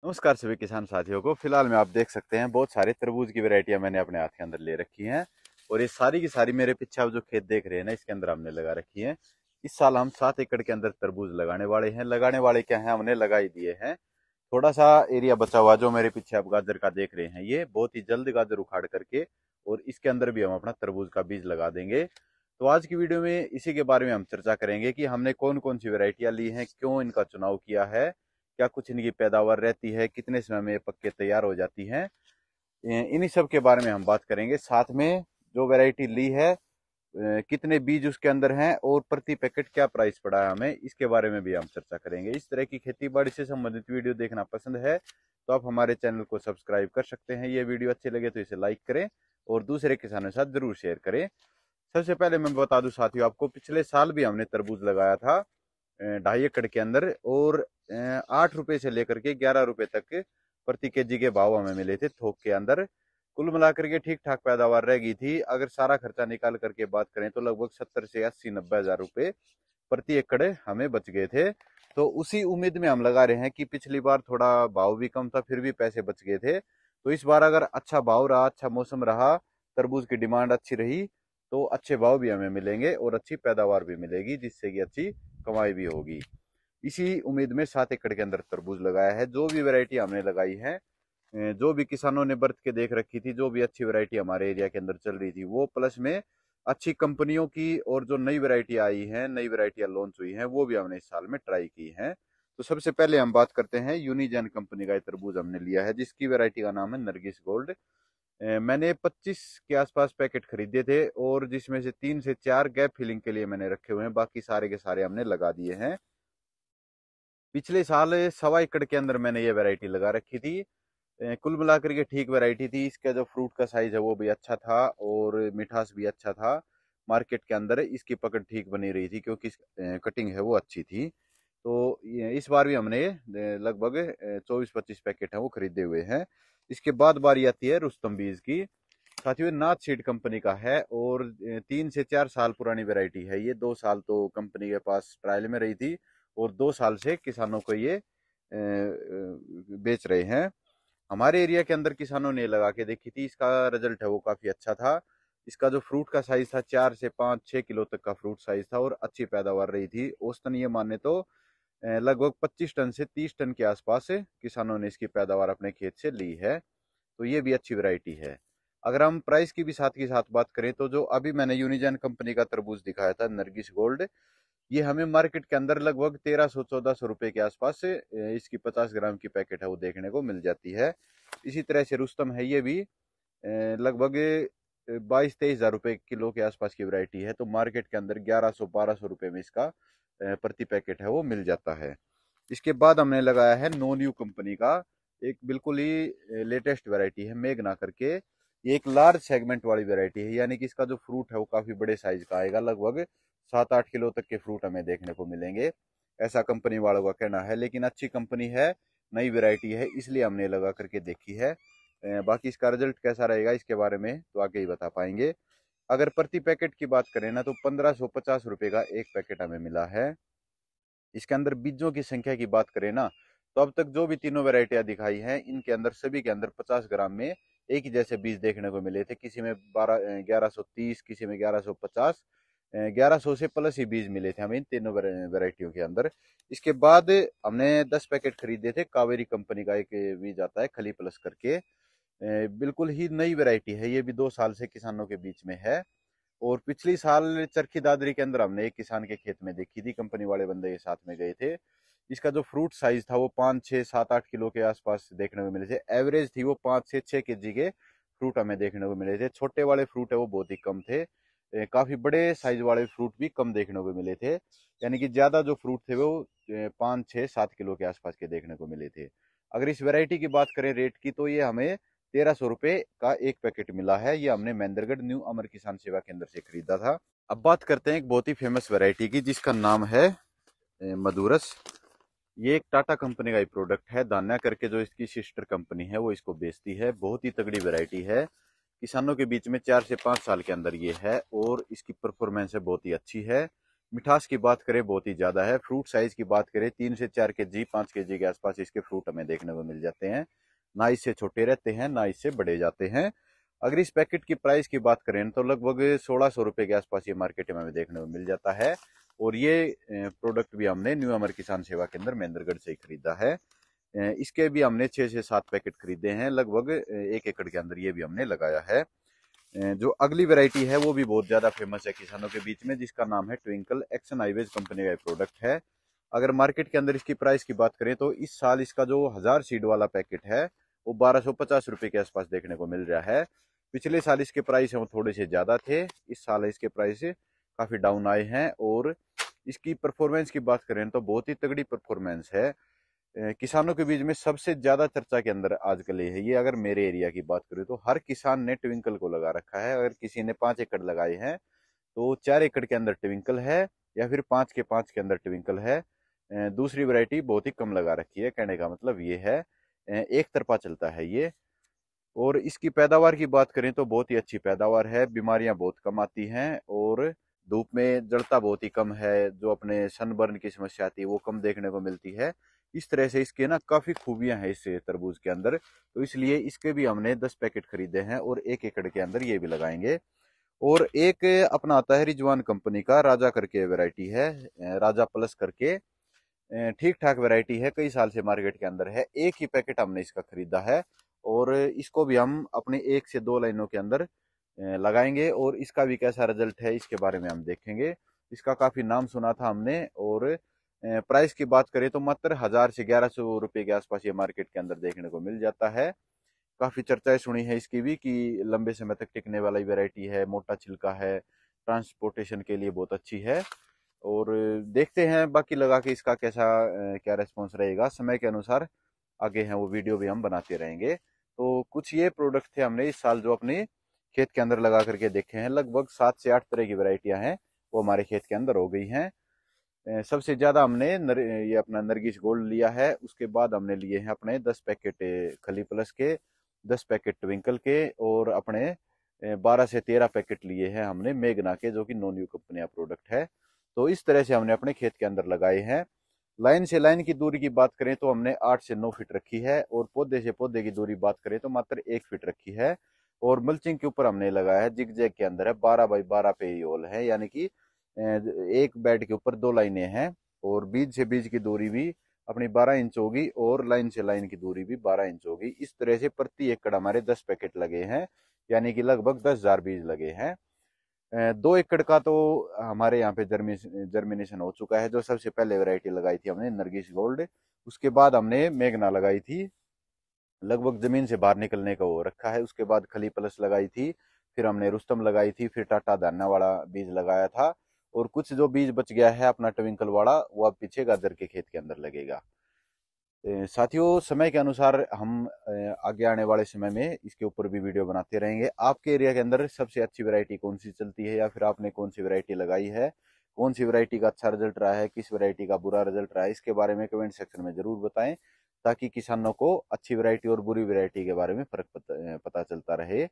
नमस्कार सभी किसान साथियों को। फिलहाल में आप देख सकते हैं बहुत सारे तरबूज की वैरायटियां मैंने अपने हाथ के अंदर ले रखी हैं। और ये सारी की सारी मेरे पीछे आप जो खेत देख रहे हैं ना, इसके अंदर हमने लगा रखी है। इस साल हम 7 एकड़ के अंदर तरबूज लगाने वाले हैं। लगाने वाले क्या है, हमने लगा ही दिए हैं। थोड़ा सा एरिया बचा हुआ जो मेरे पीछे आप गाजर का देख रहे हैं, ये बहुत ही जल्द गाजर उखाड़ करके और इसके अंदर भी हम अपना तरबूज का बीज लगा देंगे। तो आज की वीडियो में इसी के बारे में हम चर्चा करेंगे कि हमने कौन कौन सी वैरायटियां ली हैं, क्यों इनका चुनाव किया है, क्या कुछ इनकी पैदावार रहती है, कितने समय में ये पक्के तैयार हो जाती हैं। इन्हीं सब के बारे में हम बात करेंगे। साथ में जो वैरायटी ली है, कितने बीज उसके अंदर हैं और प्रति पैकेट क्या प्राइस पड़ा है हमें, इसके बारे में भी हम चर्चा करेंगे। इस तरह की खेती बाड़ी से संबंधित वीडियो देखना पसंद है तो आप हमारे चैनल को सब्सक्राइब कर सकते हैं। ये वीडियो अच्छी लगे तो इसे लाइक करें और दूसरे किसानों के साथ जरूर शेयर करें। सबसे पहले मैं बता दूं साथियों आपको, पिछले साल भी हमने तरबूज लगाया था 2.5 एकड़ के अंदर। और 8 रुपए से लेकर के 11 रुपए तक प्रति केजी के भाव हमें मिले थे थोक के अंदर। कुल मिलाकर के ठीक ठाक पैदावार रह गई थी। अगर सारा खर्चा निकाल करके बात करें तो लगभग 70 से 80 90 हजार रुपए प्रति एकड़ हमें बच गए थे। तो उसी उम्मीद में हम लगा रहे हैं कि पिछली बार थोड़ा भाव भी कम था, फिर भी पैसे बच गए थे। तो इस बार अगर अच्छा भाव रहा, अच्छा मौसम रहा, तरबूज की डिमांड अच्छी रही, तो अच्छे भाव भी हमें मिलेंगे और अच्छी पैदावार भी मिलेगी, जिससे कि अच्छी कमाई भी होगी। इसी उम्मीद में 7 एकड़ के अंदर तरबूज लगाया है। जो भी वैरायटी हमने लगाई है, जो भी किसानों ने बरत के देख रखी थी, जो भी अच्छी वैरायटी हमारे एरिया के अंदर चल रही थी, वो प्लस में अच्छी कंपनियों की और जो नई वैरायटी आई है, नई वैरायटियां लॉन्च हुई हैं, वो भी हमने इस साल में ट्राई की हैं। तो सबसे पहले हम बात करते हैं यूनिजन कंपनी का ये तरबूज हमने लिया है, जिसकी वैरायटी का नाम है नरगिस गोल्ड। मैंने 25 के आसपास पैकेट खरीदे थे और जिसमें से 3 से 4 गैप फिलिंग के लिए मैंने रखे हुए हैं, बाकी सारे के सारे हमने लगा दिए हैं। पिछले साल 1.25 एकड़ के अंदर मैंने ये वैरायटी लगा रखी थी। कुल मिलाकर के ठीक वैरायटी थी। इसका जो फ्रूट का साइज है वो भी अच्छा था और मिठास भी अच्छा था। मार्केट के अंदर इसकी पकड़ ठीक बनी रही थी क्योंकि कटिंग है वो अच्छी थी। तो इस बार भी हमने लगभग 24-25 पैकेट है वो खरीदे हुए हैं। इसके बाद बारी आती है रुस्तम बीज की। साथियों, नाथ सीड कंपनी का है और 3 से 4 साल पुरानी वैरायटी है। ये 2 साल तो कंपनी के पास ट्रायल में रही थी और 2 साल से किसानों को ये बेच रहे हैं। हमारे एरिया के अंदर किसानों ने लगा के देखी थी, इसका रिजल्ट है वो काफी अच्छा था। इसका जो फ्रूट का साइज था, 4 से 5 6 किलो तक का फ्रूट साइज था और अच्छी पैदावार रही थी। औसतन ये माने तो लगभग 25 टन से 30 टन के आसपास किसानों ने इसकी पैदावार अपने खेत से ली है। तो ये भी अच्छी वैरायटी है। अगर हम प्राइस की भी साथ के साथ बात करें तो जो अभी मैंने यूनिजन कंपनी का तरबूज दिखाया था नरगिस गोल्ड, ये हमें मार्केट के अंदर लगभग 1300-1400 रुपए के आसपास से इसकी 50 ग्राम की पैकेट है वो देखने को मिल जाती है। इसी तरह से रुस्तम है, ये भी लगभग 22-23 हजार रुपए किलो के आसपास की वैरायटी है। तो मार्केट के अंदर 1100-1200 रुपए में इसका प्रति पैकेट है वो मिल जाता है। इसके बाद हमने लगाया है नो न्यू कंपनी का एक बिल्कुल ही लेटेस्ट वैरायटी है, मेघना करके। ये एक लार्ज सेगमेंट वाली वैरायटी है, यानी कि इसका जो फ्रूट है वो काफी बड़े साइज का आएगा। लगभग 7-8 किलो तक के फ्रूट हमें देखने को मिलेंगे, ऐसा कंपनी वालों का कहना है। लेकिन अच्छी कंपनी है, नई वैरायटी है, इसलिए हमने लगा करके देखी है। बाकी इसका रिजल्ट कैसा रहेगा इसके बारे में तो आगे ही बता पाएंगे। अगर प्रति पैकेट की बात करें ना, तो 1550 रुपए का एक पैकेट हमें मिला है। इसके अंदर बीजों की संख्या की बात करें ना, तो अब तक जो भी तीनों वैरायटियां दिखाई हैं, इनके अंदर सभी के अंदर 50 ग्राम में एक ही जैसे बीज देखने को मिले थे। किसी में 1130, किसी में 1150, 1100 से प्लस ही बीज मिले थे हमें इन तीनों वैरायटियों के अंदर। इसके बाद हमने 10 पैकेट खरीदे थे। कावेरी कंपनी का एक बीज आता है खली प्लस करके, बिल्कुल ही नई वैरायटी है। ये भी 2 साल से किसानों के बीच में है। और पिछली साल चरखी दादरी के अंदर हमने एक किसान के खेत में देखी थी, कंपनी वाले बंदे के साथ में गए थे। इसका जो फ्रूट साइज था वो 5 6 7 8 किलो के आसपास देखने को मिले थे। एवरेज थी वो 5 से 6 केजी के फ्रूट हमें देखने को मिले थे। छोटे वाले फ्रूट है वो बहुत ही कम थे। काफी बड़े साइज वाले फ्रूट भी कम देखने को मिले थे। यानी कि ज्यादा जो फ्रूट थे वो 5 6 7 किलो के आसपास के देखने को मिले थे। अगर इस वैरायटी की बात करें रेट की, तो ये हमें 1300 रुपए का एक पैकेट मिला है। ये हमने महेंद्रगढ़ न्यू अमर किसान सेवा केंद्र से खरीदा था। अब बात करते हैं एक बहुत ही फेमस वैरायटी की, जिसका नाम है मधुरस। ये एक टाटा कंपनी का ही प्रोडक्ट है। दान्या करके जो इसकी सिस्टर कंपनी है वो इसको बेचती है। बहुत ही तगड़ी वैरायटी है, किसानों के बीच में 4 से 5 साल के अंदर ये है और इसकी परफॉर्मेंस है बहुत ही अच्छी है। मिठास की बात करें बहुत ही ज़्यादा है। फ्रूट साइज की बात करें 3 से 4 केजी 5 केजी के आसपास इसके फ्रूट हमें देखने को मिल जाते हैं। ना इससे छोटे रहते हैं ना इससे बड़े जाते हैं। अगर इस पैकेट की प्राइस की बात करें तो लगभग 1600 रुपये के आसपास ये मार्केट में हमें देखने को मिल जाता है। और ये प्रोडक्ट भी हमने न्यू अमर किसान सेवा केंद्र महेंद्रगढ़ से ही खरीदा है। इसके भी हमने 6 से 7 पैकेट खरीदे हैं। लगभग 1 एकड़ के अंदर ये भी हमने लगाया है। जो अगली वैरायटी है वो भी बहुत ज़्यादा फेमस है किसानों के बीच में, जिसका नाम है ट्विंकल। एक्शन हाइवेज कंपनी का प्रोडक्ट है। अगर मार्केट के अंदर इसकी प्राइस की बात करें तो इस साल इसका जो 1000 सीड वाला पैकेट है वो 1250 रुपये के आसपास देखने को मिल रहा है। पिछले साल इसके प्राइस है वो थोड़े से ज़्यादा थे, इस साल इसके प्राइस काफ़ी डाउन आए हैं। और इसकी परफॉर्मेंस की बात करें तो बहुत ही तगड़ी परफॉर्मेंस है। किसानों के बीच में सबसे ज्यादा चर्चा के अंदर आजकल ये है। ये अगर मेरे एरिया की बात करें तो हर किसान ने ट्विंकल को लगा रखा है। अगर किसी ने 5 एकड़ लगाए हैं तो 4 एकड़ के अंदर ट्विंकल है या फिर 5 के अंदर ट्विंकल है। दूसरी वैरायटी बहुत ही कम लगा रखी है। कहने का मतलब ये है एक तरफा चलता है ये। और इसकी पैदावार की बात करें तो बहुत ही अच्छी पैदावार है। बीमारियां बहुत कम आती हैं और धूप में जड़ता बहुत ही कम है। जो अपने सनबर्न की समस्या आती है वो कम देखने को मिलती है। इस तरह से इसके ना काफी खूबियां हैं इस तरबूज के अंदर। तो इसलिए इसके भी हमने 10 पैकेट खरीदे हैं और 1 एकड़ के अंदर ये भी लगाएंगे। और एक अपना आता है रिजवान कंपनी का राजा करके वैरायटी है, राजा प्लस करके। ठीक ठाक वैरायटी है, कई साल से मार्केट के अंदर है। एक ही पैकेट हमने इसका खरीदा है और इसको भी हम अपने 1 से 2 लाइनों के अंदर लगाएंगे। और इसका भी कैसा रिजल्ट है इसके बारे में हम देखेंगे। इसका काफी नाम सुना था हमने। और प्राइस की बात करें तो मात्र 1000 से 1100 रुपये के आसपास ये मार्केट के अंदर देखने को मिल जाता है। काफी चर्चाएं सुनी है इसकी भी कि लंबे समय तक टिकने वाली वैरायटी है, मोटा छिलका है, ट्रांसपोर्टेशन के लिए बहुत अच्छी है। और देखते हैं बाकी लगा के इसका कैसा क्या रेस्पॉन्स रहेगा। समय के अनुसार आगे हैं वो वीडियो भी हम बनाते रहेंगे। तो कुछ ये प्रोडक्ट थे हमने इस साल जो अपने खेत के अंदर लगा करके देखे हैं। लगभग 7 से 8 तरह की वैरायटियां हैं वो हमारे खेत के अंदर हो गई हैं। सबसे ज्यादा हमने ये अपना नरगिस गोल्ड लिया है। उसके बाद हमने लिए हैं अपने 10 पैकेट खली प्लस के, 10 पैकेट ट्विंकल के और अपने 12 से 13 पैकेट लिए हैं हमने मेघना के, जो कि नॉन यू कंपनी का प्रोडक्ट है। तो इस तरह से हमने अपने खेत के अंदर लगाए हैं। लाइन से लाइन की दूरी की बात करें तो हमने 8 से 9 फीट रखी है और पौधे से पौधे की दूरी बात करें तो मात्र 1 फीट रखी है। और मल्चिंग के ऊपर हमने लगाया है जिग-जैग के अंदर है, 12 बाई 12 पे ये होल है, यानी कि एक बेड के ऊपर 2 लाइनें हैं। और बीज से बीज की दूरी भी अपनी 12 इंच होगी और लाइन से लाइन की दूरी भी 12 इंच होगी। इस तरह से प्रति एकड़ हमारे 10 पैकेट लगे हैं, यानी कि लगभग 10,000 बीज लगे हैं। 2 एकड़ का तो हमारे यहाँ पे जर्मिनेशन हो चुका है। जो सबसे पहले वैरायटी लगाई थी हमने नरगिस गोल्ड, उसके बाद हमने मेघना लगाई थी, लगभग जमीन से बाहर निकलने का वो रखा है। उसके बाद खली प्लस लगाई थी, फिर हमने रुस्तम लगाई थी, फिर टाटा धाना वाला बीज लगाया था। और कुछ जो बीज बच गया है अपना ट्विंकल वाला वो अब पीछे गाजर के खेत के अंदर लगेगा। साथियों, समय के अनुसार हम आगे आने वाले समय में इसके ऊपर भी वीडियो बनाते रहेंगे। आपके एरिया के अंदर सबसे अच्छी वैरायटी कौन सी चलती है या फिर आपने कौन सी वैरायटी लगाई है, कौन सी वैरायटी का अच्छा रिजल्ट रहा है, किस वैरायटी का बुरा रिजल्ट रहा है, इसके बारे में कमेंट सेक्शन में जरूर बताएं, ताकि किसानों को अच्छी वैरायटी और बुरी वैरायटी के बारे में फर्क पता चलता रहे।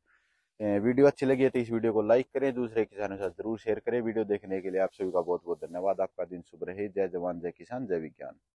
वीडियो अच्छी लगी है तो इस वीडियो को लाइक करें, दूसरे किसानों के साथ जरूर शेयर करें। वीडियो देखने के लिए आप सभी का बहुत बहुत धन्यवाद। आपका दिन शुभ रहे। जय जवान जय किसान जय विज्ञान।